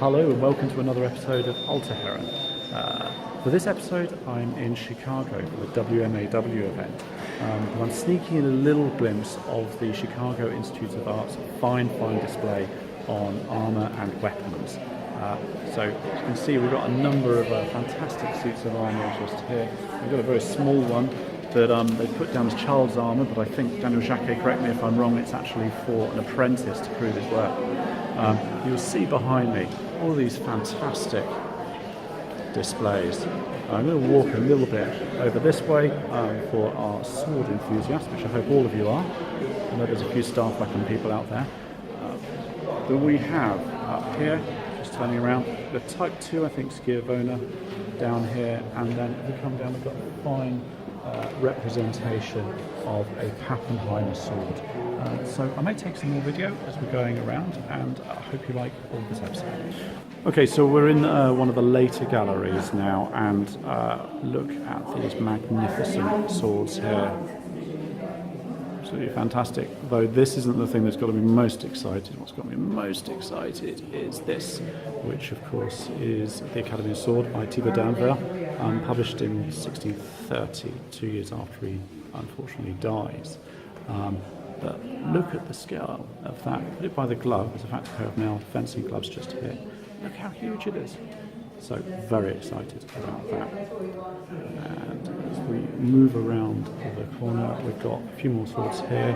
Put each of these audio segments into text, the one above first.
Hello and welcome to another episode of Alte Herren. For this episode I'm in Chicago for the WMAW event. But I'm sneaking in a little glimpse of the Chicago Institute of Art's fine display on armour and weapons. So you can see we've got a number of fantastic suits of armour just here. We've got a very small one that they put down as child's armour, but I think Daniel Jacquet, correct me if I'm wrong, it's actually for an apprentice to prove his work. You'll see behind me all these fantastic displays. I'm going to walk a little bit over this way for our sword enthusiasts, which I hope all of you are. I know there's a few staff weapon people out there. But we have up here, just turning around, the Type 2, I think, Schiavona down here, and then if we come down, we've got a fine representation of a Pappenheimer sword. So I may take some more video as we're going around, and I hope you like all this episode. Okay, so we're in one of the later galleries now, and look at these magnificent swords here. Absolutely fantastic. Though this isn't the thing that's got to be most excited. What's got me most excited is this, which of course is the Academy Sword by Thibaut d'Anvers, published in 1630, 2 years after he unfortunately dies. But look at the scale of that. Put it by the glove. There's a fact pair of now fencing gloves just here. Look how huge it is. So very excited about that. And as we move around the corner, we've got a few more swords here.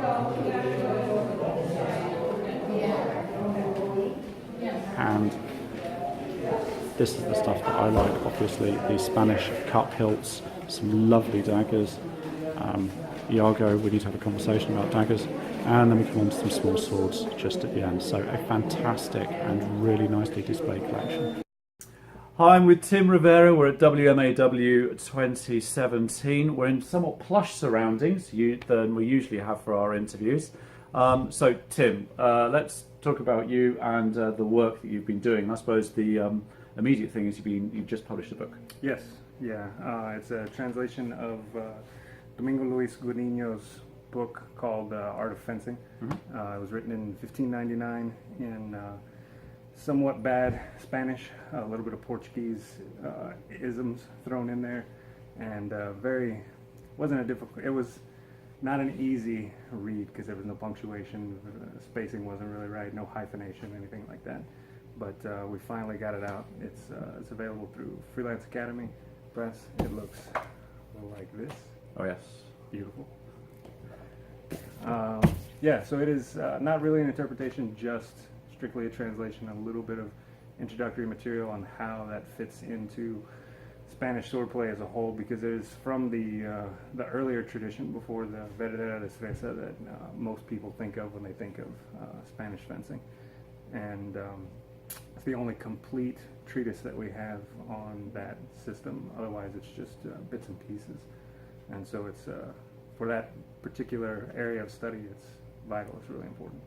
And this is the stuff that I like, obviously. The Spanish cup hilts, some lovely daggers. Iago, we need to have a conversation about daggers, and then we come on to some small swords just at the end. So a fantastic and really nicely displayed collection. Hi, I'm with Tim Rivera. We're at WMAW 2017. We're in somewhat plush surroundings than we usually have for our interviews. So Tim, let's talk about you and the work that you've been doing. I suppose the immediate thing is you've just published a book. Yes, yeah. It's a translation of Domingo Luis Godinho's book called Art of Fencing. Mm-hmm. It was written in 1599 in somewhat bad Spanish, a little bit of Portuguese isms thrown in there, and it was not an easy read because there was no punctuation, spacing wasn't really right, no hyphenation, anything like that. But we finally got it out. It's available through Freelance Academy Press. It looks like this. Oh yes, beautiful. Yeah, so it is not really an interpretation, just strictly a translation, a little bit of introductory material on how that fits into Spanish swordplay as a whole, because it is from the earlier tradition before the verdadera destreza that most people think of when they think of Spanish fencing. And it's the only complete treatise that we have on that system. Otherwise, it's just bits and pieces. And so it's for that particular area of study, it's vital. It's really important.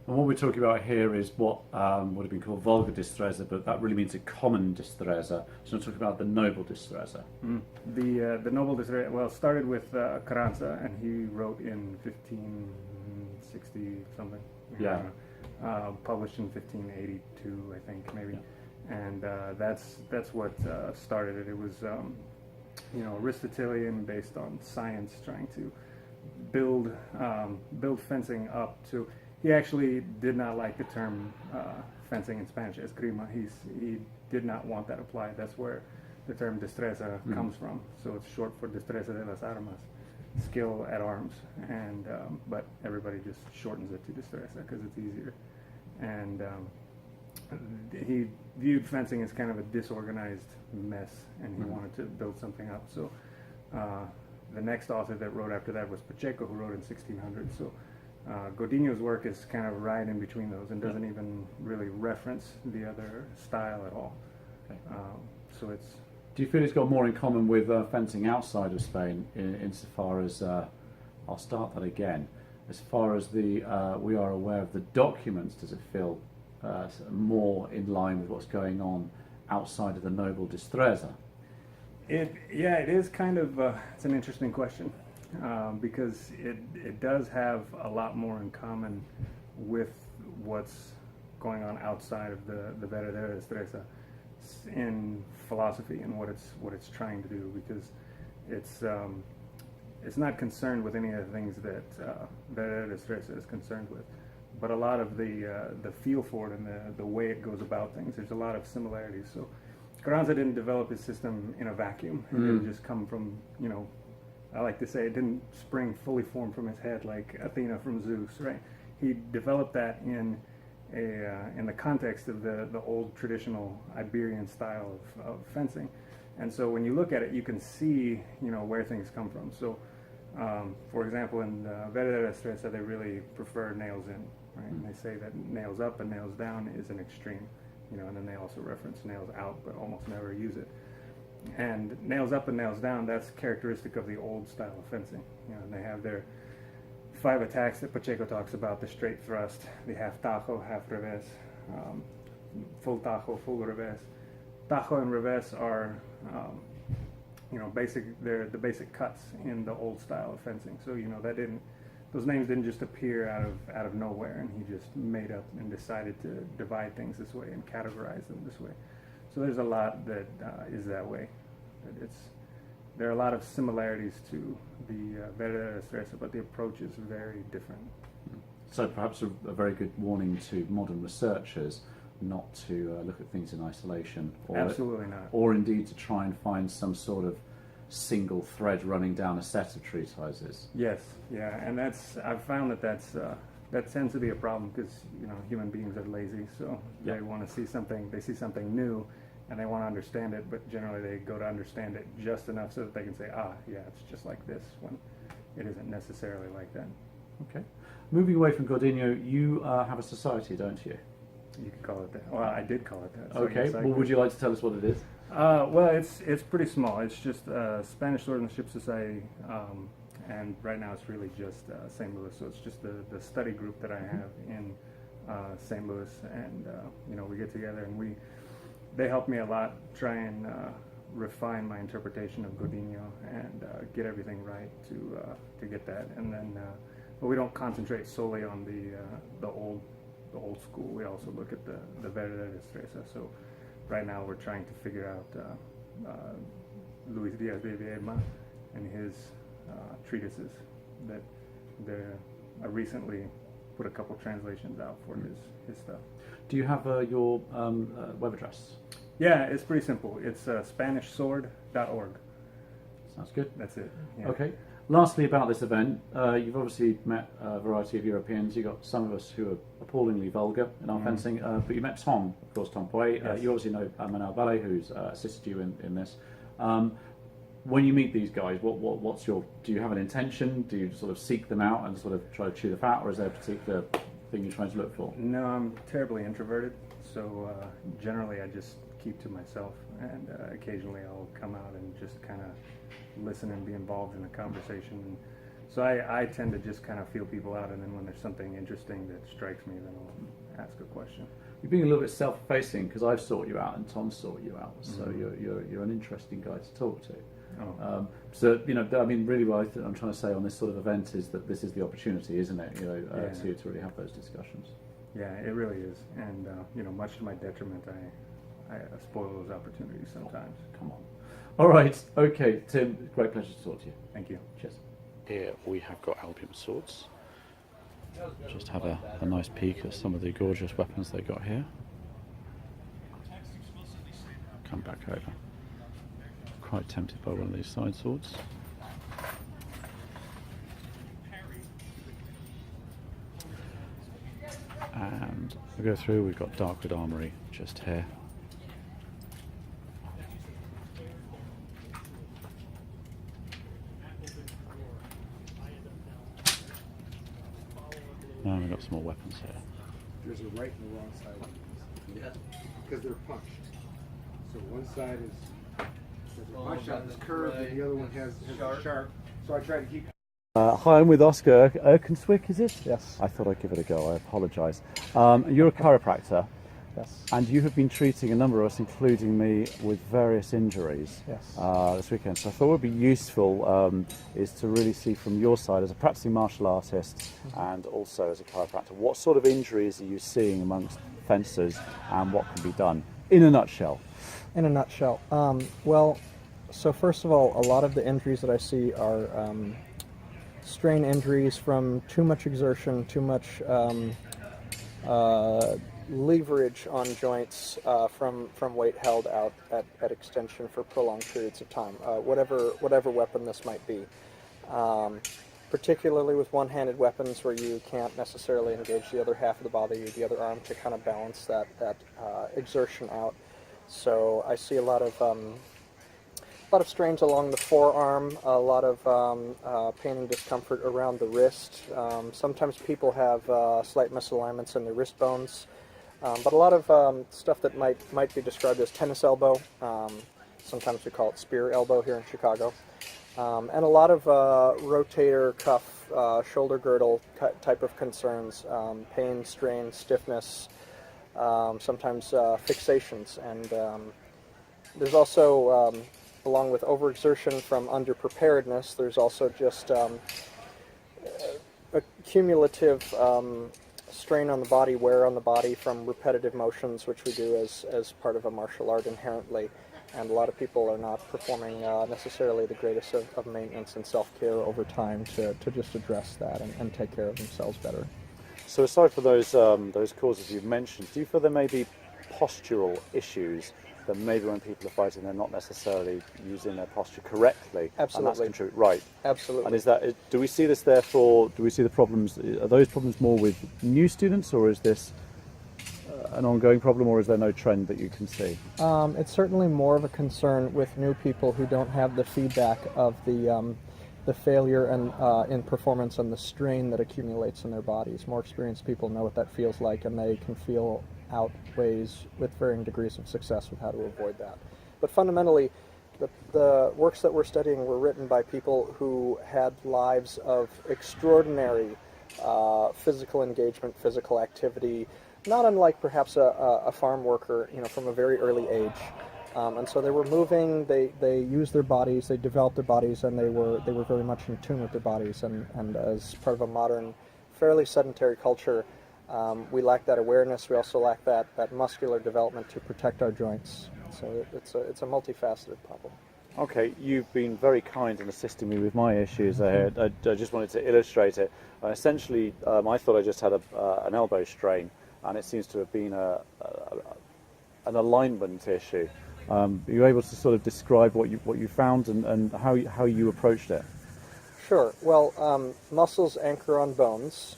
And what we're talking about here is what would have been called vulgar destreza, but that really means a common destreza. So we're talking about the noble destreza. The noble destreza, well, started with Carranza, and he wrote in 1560 something. Yeah. Published in 1582, I think, maybe. Yeah. And that's what started it. It was Aristotelian, based on science, trying to build fencing up to. He actually did not like the term fencing in Spanish, esgrima. He did not want that applied. That's where the term destreza comes from. So it's short for destreza de las armas, skill at arms. And but everybody just shortens it to destreza because it's easier. And he viewed fencing as kind of a disorganized mess, and he wanted to build something up. So the next author that wrote after that was Pacheco, who wrote in 1600. So Godinho's work is kind of right in between those and doesn't even really reference the other style at all. Okay. So it's. Do you feel it's got more in common with fencing outside of Spain, insofar as I'll start that again. As far as we are aware of the documents, does it feel more in line with what's going on outside of the noble destreza? It is kind of it's an interesting question. Because it does have a lot more in common with what's going on outside of the verdadera destreza in philosophy and what it's trying to do, because it's not concerned with any of the things that verdadera destreza is concerned with, but a lot of the feel for it and the way it goes about things. There's a lot of similarities. So Carranza didn't develop his system in a vacuum. It didn't just come from, I like to say it didn't spring fully formed from his head like Athena from Zeus, right? He developed that in the context of the old traditional Iberian style of fencing. And so when you look at it, you can see, where things come from. So, for example, in verdadera destreza, they really prefer nails in, right? And they say that nails up and nails down is an extreme, and then they also reference nails out, but almost never use it. And nails up and nails down, that's characteristic of the old style of fencing. And they have their 5 attacks that Pacheco talks about: the straight thrust, the half tajo, half revés, full tajo, full revés. Tajo and revés are, they're the basic cuts in the old style of fencing. So those names didn't just appear out of nowhere, and he just made up and decided to divide things this way and categorize them this way. So there's a lot that is that way. There are a lot of similarities to the verdadera destreza, but the approach is very different. So perhaps a very good warning to modern researchers not to look at things in isolation. Absolutely not. Or indeed to try and find some sort of single thread running down a set of treatises. Yes, yeah, and I've found that tends to be a problem, because human beings are lazy, so they want to see something new, and they want to understand it, but generally they go to understand it just enough so that they can say, it's just like this, when it isn't necessarily like that. Okay. Moving away from Godinho, you have a society, don't you? You could call it that. Well, I did call it that. So okay. Well, would you like to tell us what it is? Well, it's pretty small. It's just Spanish Swordsmanship Society, and right now it's really just St. Louis. So it's just the study group that I have in St. Louis, and we get together and they help me a lot, try and refine my interpretation of Godinho and get everything right to get that. And then, but we don't concentrate solely on the old school. We also look at the verdadera destreza. So right now we're trying to figure out Luis Diaz de Viedma and his treatises that I recently put a couple translations out for his stuff. Do you have your web address? Yeah, it's pretty simple. It's SpanishSword.org. Sounds good. That's it. Yeah. Okay. Lastly, about this event, you've obviously met a variety of Europeans. You've got some of us who are appallingly vulgar in our fencing, but you met Tom, of course, Tom Poy. Yes. You obviously know Mele, who's assisted you in this. When you meet these guys, what's do you have an intention? Do you sort of seek them out and sort of try to chew the fat, or is there a particular thing you're trying to look for? No, I'm terribly introverted, so generally I just keep to myself, and occasionally I'll come out and just kind of listen and be involved in a conversation. So I tend to just kind of feel people out, and then when there's something interesting that strikes me, then I'll ask a question. You're being a little bit self-effacing, because I've sought you out and Tom sought you out, so you're an interesting guy to talk to. Oh. So really what I'm trying to say on this sort of event is that this is the opportunity, isn't it? To really have those discussions. Yeah, it really is, and much to my detriment, I spoil those opportunities sometimes. Oh, come on. All right, okay, Tim, great pleasure to talk to you. Thank you. Cheers. Here we have got Albion swords. Just have a nice peek at some of the gorgeous weapons they got here. Come back over. Quite tempted by one of these side swords. And we go through, we've got Darkwood Armoury just here. Now we've got some more weapons here. There's a right and a wrong side of these. Yeah. Because they're punched. So one side is punch out this curve, and the other one has a sharp. So I try to keep. Hi, I'm with Oscar Erkenswick, is it? Yes. I thought I'd give it a go, I apologise. You're a chiropractor. Yes. And you have been treating a number of us, including me, with various injuries this weekend. So I thought what would be useful is to really see from your side as a practicing martial artist and also as a chiropractor, what sort of injuries are you seeing amongst fencers and what can be done in a nutshell? In a nutshell, well, so first of all, a lot of the injuries that I see are strain injuries from too much exertion, too much leverage on joints from weight held out at extension for prolonged periods of time, whatever weapon this might be. Particularly with one-handed weapons where you can't necessarily engage the other half of the body, the other arm, to kind of balance that exertion out. So I see a lot of strains along the forearm, a lot of pain and discomfort around the wrist. Sometimes people have slight misalignments in their wrist bones, but a lot of stuff that might be described as tennis elbow. Sometimes we call it spear elbow here in Chicago. And a lot of rotator cuff, shoulder girdle type of concerns, pain, strain, stiffness, sometimes fixations. And there's also, along with overexertion from underpreparedness, there's also just a cumulative strain on the body, wear on the body from repetitive motions, which we do as part of a martial art inherently. And a lot of people are not performing necessarily the greatest of maintenance and self-care over time to just address that and take care of themselves better. So aside from those causes you've mentioned, do you feel there may be postural issues that maybe when people are fighting they're not necessarily using their posture correctly? Absolutely. And that's right. Absolutely. And is that, do we see this therefore, do we see the problems, are those problems more with new students, or is this an ongoing problem, or is there no trend that you can see? It's certainly more of a concern with new people who don't have the feedback of the failure and in performance and the strain that accumulates in their bodies. More experienced people know what that feels like, and they can feel out ways with varying degrees of success with how to avoid that. But fundamentally, the works that we're studying were written by people who had lives of extraordinary physical engagement, physical activity, not unlike perhaps a farm worker, from a very early age. And so they were moving, they used their bodies, they developed their bodies, and they were very much in tune with their bodies. And as part of a modern, fairly sedentary culture, we lack that awareness. We also lack that muscular development to protect our joints. So it's a multifaceted problem. Okay, you've been very kind in assisting me with my issues there. I just wanted to illustrate it. Essentially, I thought I just had an elbow strain, and it seems to have been an alignment issue. Are you able to sort of describe what you found and how you approached it? Sure. Well, muscles anchor on bones,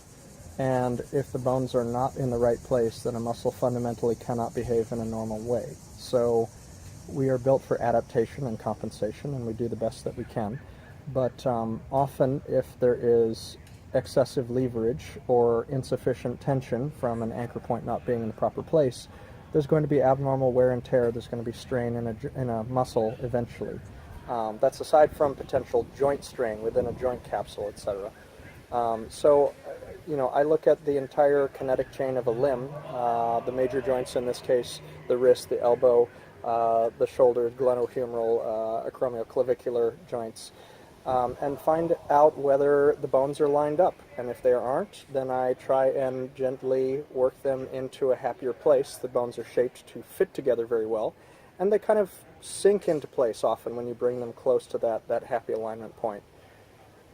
and if the bones are not in the right place, then a muscle fundamentally cannot behave in a normal way. So we are built for adaptation and compensation, and we do the best that we can. But often, if there is excessive leverage or insufficient tension from an anchor point not being in the proper place, there's going to be abnormal wear and tear. There's going to be strain in a muscle eventually. That's aside from potential joint strain within a joint capsule, etc. So, I look at the entire kinetic chain of a limb, the major joints in this case, the wrist, the elbow, the shoulder, glenohumeral, acromioclavicular joints, and find out whether the bones are lined up. And if they aren't, then I try and gently work them into a happier place. The bones are shaped to fit together very well, and they kind of sink into place often when you bring them close to that happy alignment point.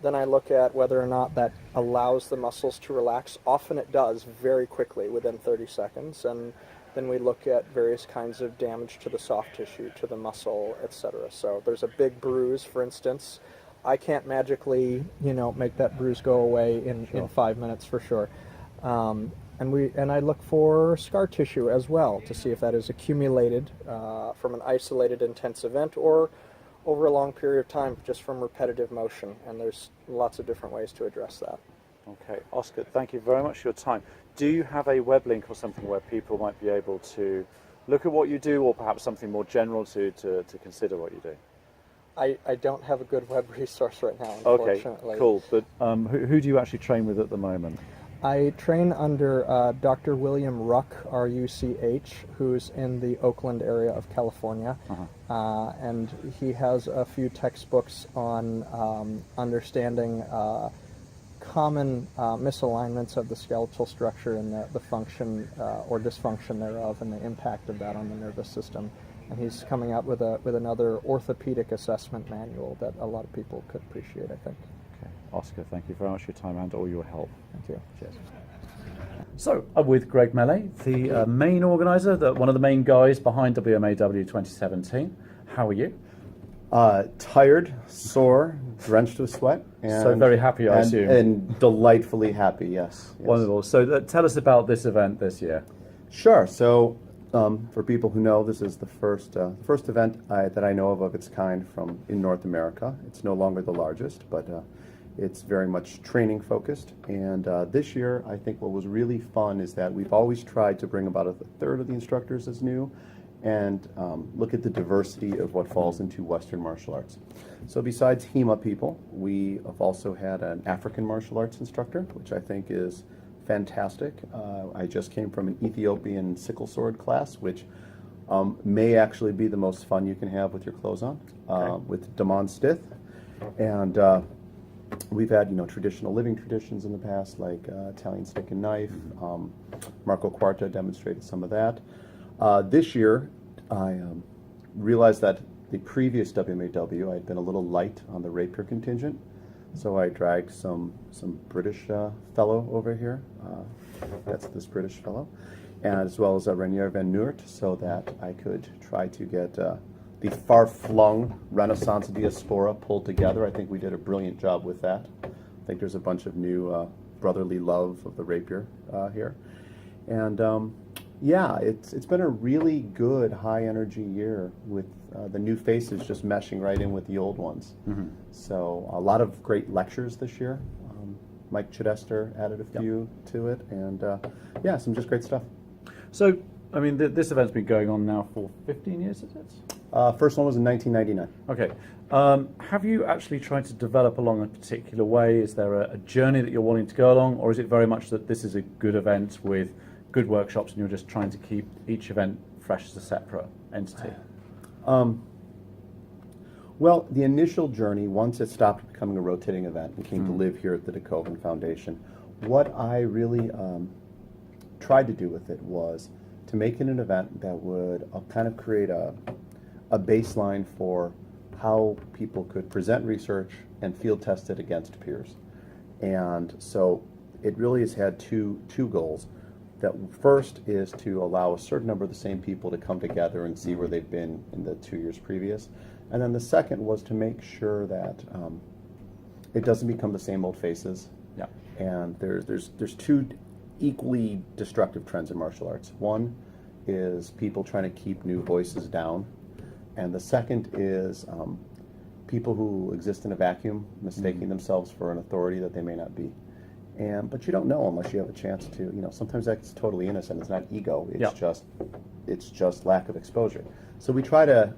Then I look at whether or not that allows the muscles to relax. Often it does very quickly, within 30 seconds, and then we look at various kinds of damage to the soft tissue, to the muscle, etc. So there's a big bruise, for instance. I can't magically, make that bruise go away in 5 minutes for sure. And I look for scar tissue as well to see if that is accumulated from an isolated intense event or over a long period of time just from repetitive motion. And there's lots of different ways to address that. Okay, Oscar, thank you very much for your time. Do you have a web link or something where people might be able to look at what you do, or perhaps something more general to consider what you do? I don't have a good web resource right now, unfortunately. Okay, cool. But who do you actually train with at the moment? I train under Dr. William Ruck, R-U-C-H, who's in the Oakland area of California. And he has a few textbooks on understanding common misalignments of the skeletal structure and the function or dysfunction thereof and the impact of that on the nervous system. And he's coming out with another orthopedic assessment manual that a lot of people could appreciate, I think. Okay. Oscar, thank you very much for your time and all your help. Thank you. Cheers. So, I'm with Greg Mele, the main organiser, one of the main guys behind WMAW 2017. How are you? Tired, sore, drenched with sweat. And, So very happy, I assume. And delightfully happy, yes. Wonderful. So tell us about this event this year. Sure. So, for people who know, this is the first event that I know of its kind in North America. It's no longer the largest, but it's very much training focused. And this year, I think what was really fun is that we've always tried to bring about a third of the instructors as new, and look at the diversity of what falls into Western martial arts. So besides HEMA people, we have also had an African martial arts instructor, which I think is fantastic. I just came from an Ethiopian sickle sword class, which may actually be the most fun you can have with your clothes on, with Damon Stith. And we've had, traditional living traditions in the past, like Italian stick and knife. Marco Quarta demonstrated some of that. This year, I realized that the previous WMAW, I had been a little light on the rapier contingent, so I dragged some British fellow over here. That's this British fellow, and as well as Renier van Noort, so that I could try to get the far-flung Renaissance diaspora pulled together. I think we did a brilliant job with that. I think there's a bunch of new brotherly love of the rapier here, and yeah, it's been a really good high energy year with the new faces just meshing right in with the old ones. Mm-hmm. So a lot of great lectures this year. Mike Chidester added a few to it, and yeah, some just great stuff. So, I mean, this event's been going on now for 15 years, is it? First one was in 1999. Okay. Have you actually tried to develop along a particular way? Is there a journey that you're wanting to go along, or is it very much that this is a good event with good workshops and you're just trying to keep each event fresh as a separate entity? Well, the initial journey, once it stopped becoming a rotating event and came to live here at the DeKoven Foundation, what I really tried to do with it was to make it an event that would kind of create a baseline for how people could present research and field test it against peers. And so it really has had two goals. That first is to allow a certain number of the same people to come together and see where they've been in the 2 years previous. And then the second was to make sure that it doesn't become the same old faces. Yeah. And there's two equally destructive trends in martial arts. One is people trying to keep new voices down. And the second is people who exist in a vacuum, mistaking themselves for an authority that they may not be. But you don't know unless you have a chance to. Sometimes that's totally innocent. It's not ego. It's just lack of exposure. So we try to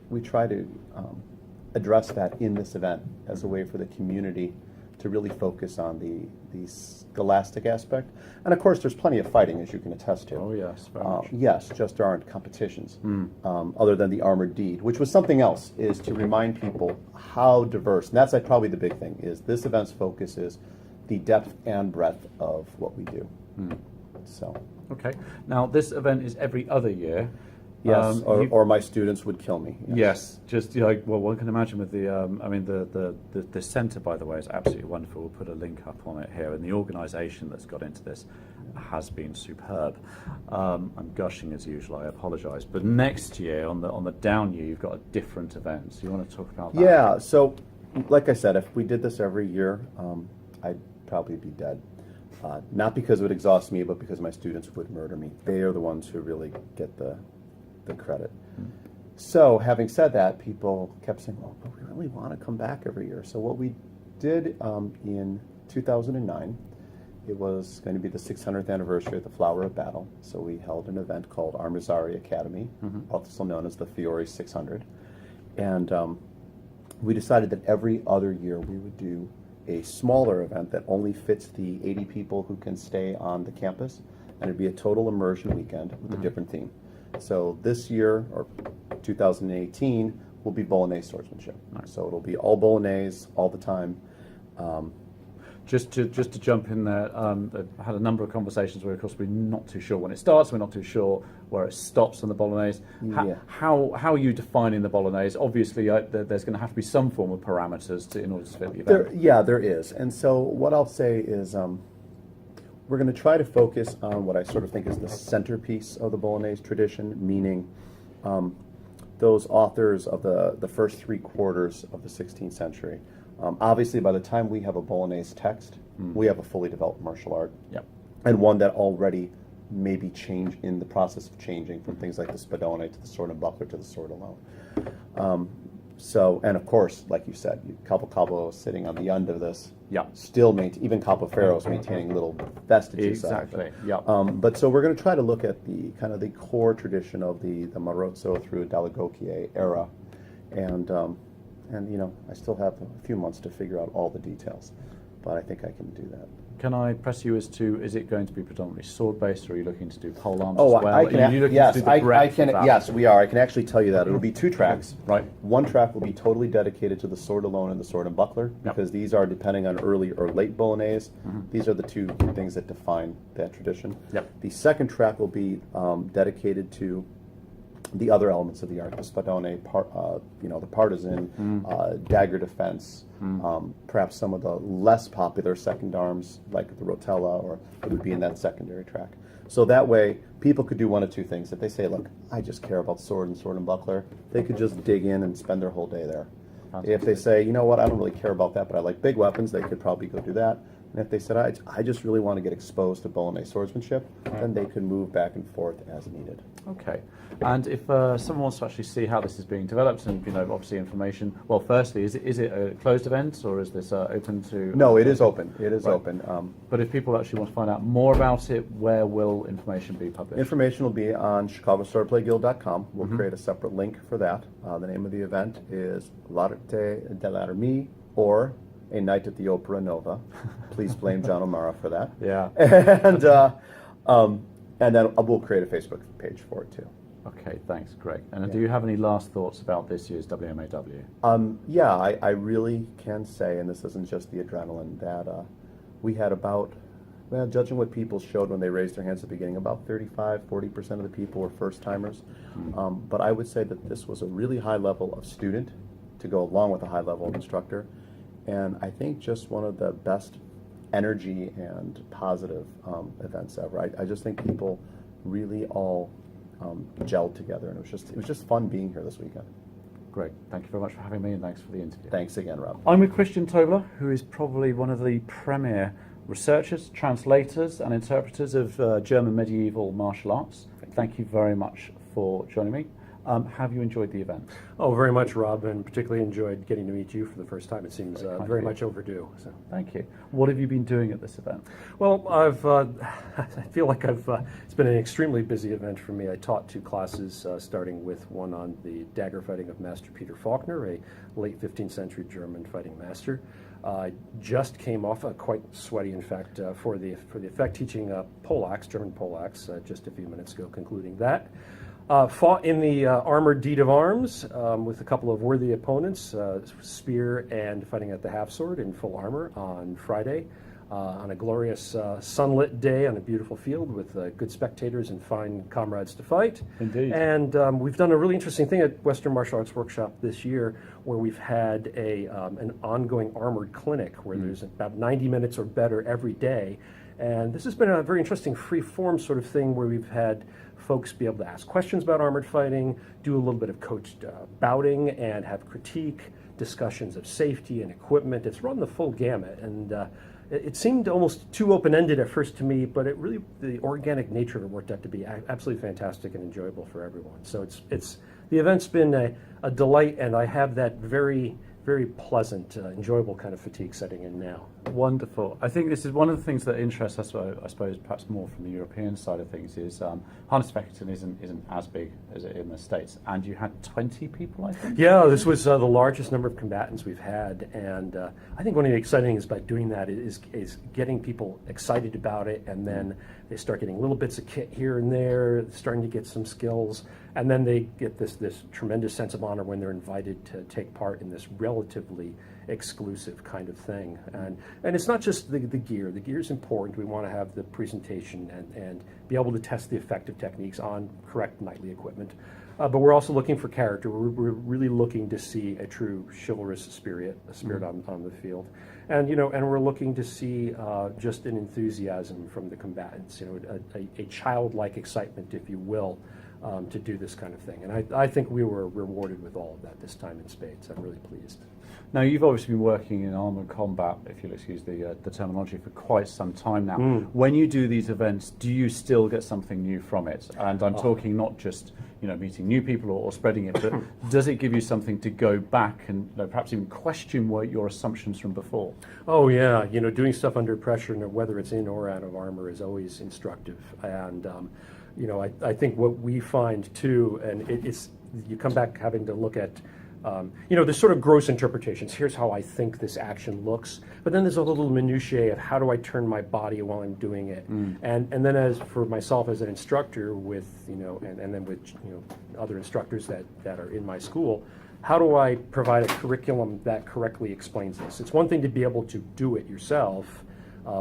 address that in this event as a way for the community to really focus on the scholastic aspect. And of course, there's plenty of fighting, as you can attest to. Oh yes, very much. Yes, just there aren't competitions other than the armored deed, which was something else. Is to remind people how diverse. And that's probably the big thing. Is this event's focus is the depth and breadth of what we do. So. Okay. Now, this event is every other year. Yes, or my students would kill me. Yes, just well, one can imagine with the centre, by the way, is absolutely wonderful. We'll put a link up on it here, and the organisation that's got into this has been superb. I'm gushing as usual. I apologise, but next year on the down year, you've got a different event. So you want to talk about that? Yeah. So, like I said, if we did this every year, I'd probably be dead. Not because it would exhaust me, but because my students would murder me. They are the ones who really get the credit. So, having said that, people kept saying, well, but we really want to come back every year. So what we did in 2009, it was going to be the 600th anniversary of the Flower of Battle. So we held an event called Armazzari Academy, also known as the Fiore 600. And we decided that every other year we would do a smaller event that only fits the 80 people who can stay on the campus, and it'd be a total immersion weekend with a different theme. So this year, or 2018, will be Bolognese swordsmanship. Nice. So it'll be all Bolognese all the time. Just to jump in there, I had a number of conversations where, of course, we're not too sure when it starts, we're not too sure where it stops on the Bolognese. Yeah. How are you defining the Bolognese? Obviously, there's going to have to be some form of parameters in order to fit the event. There is. And so what I'll say is we're going to try to focus on what I sort of think is the centerpiece of the Bolognese tradition, meaning those authors of the first 3/4 of the 16th century. Obviously, by the time we have a Bolognese text, we have a fully developed martial art, Yep. and one that already may be in the process of changing from things like the spadone to the sword and buckler to the sword alone. And of course, like you said, Capo Capo sitting on the end of this, still even Capo Ferro is maintaining little vestiges Exactly. of it. Yeah. But so we're going to try to look at the kind of the core tradition of the Marozzo through Dall'Agocchie era, and I still have a few months to figure out all the details, but I think I can do that. Can I press you as to, is it going to be predominantly sword-based, or are you looking to do pole arms Oh, as well? I can. Yes, I can. Of that? Yes, we are. I can actually tell you that it'll be 2 tracks. Right. One track will be totally dedicated to the sword alone and the sword and buckler, because these are, depending on early or late Bolognese, these are the 2 things that define that tradition. Yep. The second track will be dedicated to the other elements of the art, the spadone, the partisan, dagger defense, perhaps some of the less popular second arms, like the rotella, or it would be in that secondary track. So that way, people could do one of 2 things. If they say, look, I just care about sword and buckler, they could just dig in and spend their whole day there. If they say, you know what, I don't really care about that, but I like big weapons, they could probably go do that. And if they said, I just really want to get exposed to Bolognese swordsmanship, then they can move back and forth as needed. Okay. And if someone wants to actually see how this is being developed, and obviously information. Well, firstly, is it a closed event, or is this open to? No, it is open. It is open. But if people actually want to find out more about it, where will information be published? Information will be on ChicagoSwordPlayGuild.com. We'll create a separate link for that. The name of the event is L'Arte dell'Armi, or A Night at the Opera Nova. Please blame John O'Mara for that. Yeah. And then we'll create a Facebook page for it too. Okay, thanks, Greg. And do you have any last thoughts about this year's WMAW? I really can say, and this isn't just the adrenaline, that we had about, judging what people showed when they raised their hands at the beginning, about 35-40% of the people were first-timers. But I would say that this was a really high level of student to go along with a high level of instructor. And I think just one of the best energy and positive events ever. I just think people really all gelled together, and it was just fun being here this weekend. Great. Thank you very much for having me, and thanks for the interview. Thanks again, Rob. I'm with Christian Tobler, who is probably one of the premier researchers, translators, and interpreters of German medieval martial arts. Thank you very much for joining me. Have you enjoyed the event? Oh, very much, Rob, and particularly enjoyed getting to meet you for the first time. It seems very much overdue. So. Thank you. What have you been doing at this event? Well, I feel like it's been an extremely busy event for me. I taught 2 classes, starting with one on the dagger fighting of Master Peter Faulkner, a late 15th century German fighting master. I just came off, quite sweaty, in fact, for the effect teaching poleaxe, German poleaxe, just a few minutes ago, concluding that. Fought in the armored deed of arms with a couple of worthy opponents, spear and fighting at the half sword in full armor on Friday, on a glorious sunlit day on a beautiful field with good spectators and fine comrades to fight. Indeed. And we've done a really interesting thing at Western Martial Arts Workshop this year, where we've had an ongoing armored clinic where there's about 90 minutes or better every day. And this has been a very interesting free-form sort of thing where we've had folks be able to ask questions about armored fighting, do a little bit of coached bouting, and have critique, discussions of safety and equipment. It's run the full gamut, and it seemed almost too open-ended at first to me, but the organic nature of it worked out to be absolutely fantastic and enjoyable for everyone. So the event's been a delight, and I have that very, very pleasant, enjoyable kind of fatigue setting in now. Wonderful. I think this is one of the things that interests us, I suppose, perhaps more from the European side of things, is harness effectiveness isn't as big as it in the States. And you had 20 people, I think? Yeah, this was the largest number of combatants we've had. And I think one of the exciting things about doing that is getting people excited about it, and then they start getting little bits of kit here and there, starting to get some skills, and then they get this tremendous sense of honor when they're invited to take part in this relatively exclusive kind of thing. And it's not just the gear. The gear is important. We want to have the presentation and be able to test the effective techniques on correct knightly equipment. But we're also looking for character. We're really looking to see a true chivalrous spirit, on the field, and we're looking to see just an enthusiasm from the combatants. A childlike excitement, if you will, to do this kind of thing. And I think we were rewarded with all of that this time in spades. I'm really pleased. Now, you've obviously been working in armoured combat, if you'll excuse the terminology, for quite some time now. When you do these events, do you still get something new from it? And I'm talking not just meeting new people or spreading it, but does it give you something to go back and perhaps even question your assumptions from before? Oh yeah, doing stuff under pressure, whether it's in or out of armor, is always instructive. And I think what we find too, and it's you come back having to look at. There's sort of gross interpretations. Here's how I think this action looks, but then there's a little minutiae of how do I turn my body while I'm doing it, and then as for myself as an instructor with and then with other instructors that are in my school, how do I provide a curriculum that correctly explains this? It's one thing to be able to do it yourself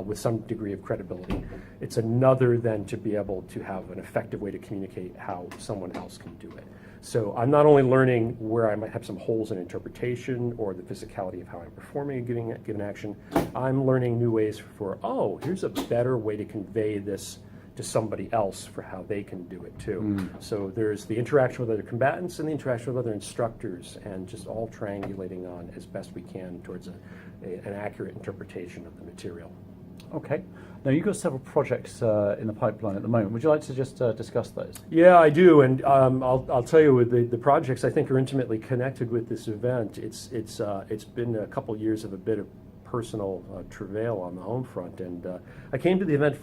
with some degree of credibility. It's another then to be able to have an effective way to communicate how someone else can do it. So I'm not only learning where I might have some holes in interpretation or the physicality of how I'm performing a given action, I'm learning new ways here's a better way to convey this to somebody else for how they can do it too. So there's the interaction with other combatants and the interaction with other instructors, and just all triangulating on as best we can towards an accurate interpretation of the material. Okay. Now, you've got several projects in the pipeline at the moment. Would you like to just discuss those? Yeah, I do, and I'll tell you, with the projects I think are intimately connected with this event. It's been a couple years of a bit of personal travail on the home front, and I came to the event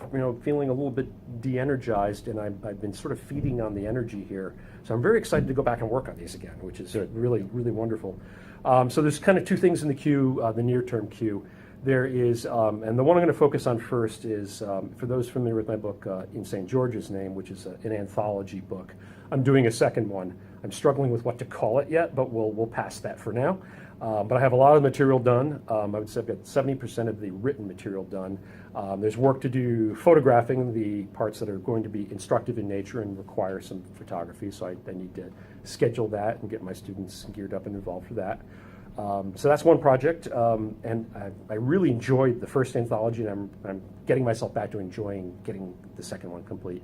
feeling a little bit de-energized, and I've been sort of feeding on the energy here. So I'm very excited to go back and work on these again, which is really, really wonderful. So there's kind of two things in the queue, the near-term queue. There is, and the one I'm going to focus on first is, for those familiar with my book, In St. George's Name, which is an anthology book. I'm doing a second one. I'm struggling with what to call it yet, but we'll pass that for now. But I have a lot of material done. I would say I've got 70% of the written material done. There's work to do photographing the parts that are going to be instructive in nature and require some photography, so I need to schedule that and get my students geared up and involved for that. So that's one project, and I really enjoyed the first anthology, and I'm getting myself back to enjoying getting the second one complete.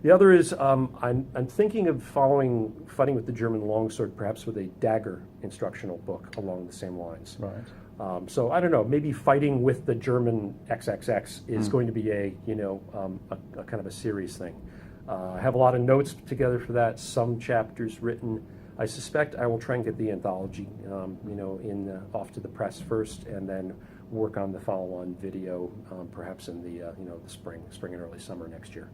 The other is I'm thinking of fighting with the German longsword, perhaps with a dagger instructional book along the same lines. Right. So I don't know, maybe fighting with the German XXX is going to be a kind of a series thing. I have a lot of notes together for that, some chapters written. I suspect I will try and get the anthology, off to the press first, and then work on the follow-on video, perhaps in the spring and early summer next year.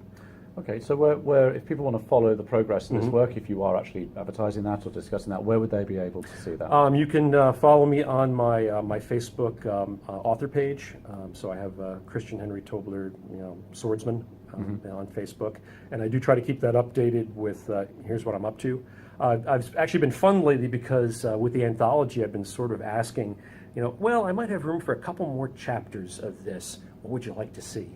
Okay, so where if people want to follow the progress of this work, if you are actually advertising that or discussing that, where would they be able to see that? You can follow me on my Facebook author page. So I have Christian Henry Tobler, swordsman, on Facebook, and I do try to keep that updated with here's what I'm up to. I've actually been fun lately because with the anthology, I've been sort of asking, I might have room for a couple more chapters of this. What would you like to see?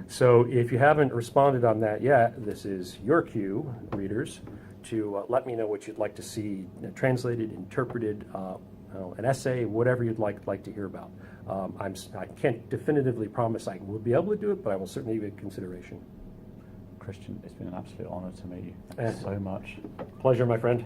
So if you haven't responded on that yet, this is your cue, readers, to let me know what you'd like to see translated, interpreted, an essay, whatever you'd like to hear about. I can't definitively promise I will be able to do it, but I will certainly give it consideration. Christian, it's been an absolute honor to meet you. Thank you so much. Pleasure, my friend.